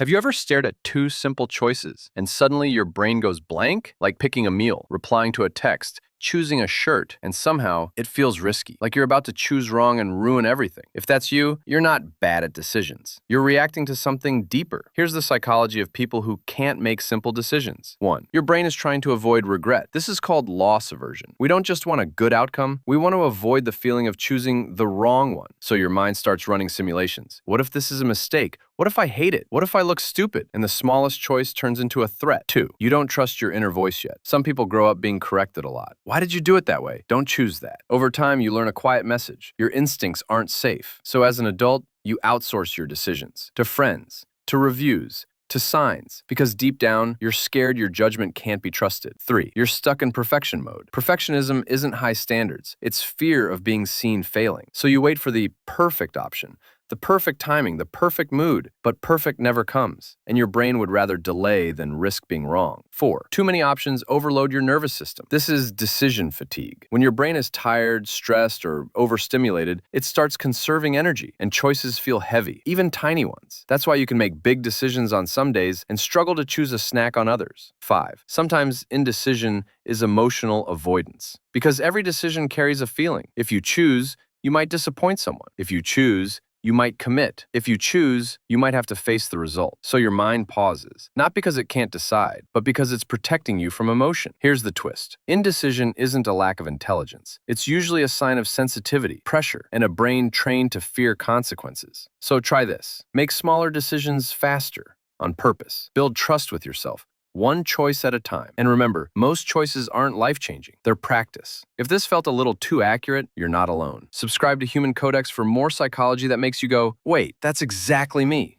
Have you ever stared at two simple choices and suddenly your brain goes blank? Like picking a meal, replying to a text, choosing a shirt, and somehow it feels risky, like you're about to choose wrong and ruin everything. If that's you, you're not bad at decisions. You're reacting to something deeper. Here's the psychology of people who can't make simple decisions. 1. Your brain is trying to avoid regret. This is called loss aversion. We don't just want a good outcome, we want to avoid the feeling of choosing the wrong one. So your mind starts running simulations. What if this is a mistake? What if I hate it? What if I look stupid? And the smallest choice turns into a threat. 2. You don't trust your inner voice yet. Some people grow up being corrected a lot. Why did you do it that way? Don't choose that. Over time, you learn a quiet message. Your instincts aren't safe. So as an adult, you outsource your decisions to friends, to reviews, to signs, because deep down, you're scared your judgment can't be trusted. 3. You're stuck in perfection mode. Perfectionism isn't high standards. It's fear of being seen failing. So you wait for the perfect option, the perfect timing, the perfect mood, but perfect never comes, and your brain would rather delay than risk being wrong. 4. Too many options overload your nervous system. This is decision fatigue. When your brain is tired, stressed, or overstimulated, it starts conserving energy, and choices feel heavy, even tiny ones. That's why you can make big decisions on some days and struggle to choose a snack on others. 5. Sometimes indecision is emotional avoidance, because every decision carries a feeling. If you choose, you might disappoint someone. If you choose, you might commit. If you choose, you might have to face the result. So your mind pauses, not because it can't decide, but because it's protecting you from emotion. Here's the twist. Indecision isn't a lack of intelligence. It's usually a sign of sensitivity, pressure, and a brain trained to fear consequences. So try this. Make smaller decisions faster, on purpose. Build trust with yourself, one choice at a time. And remember, most choices aren't life-changing. They're practice. If this felt a little too accurate, you're not alone. Subscribe to Human Codex for more psychology that makes you go, wait, that's exactly me.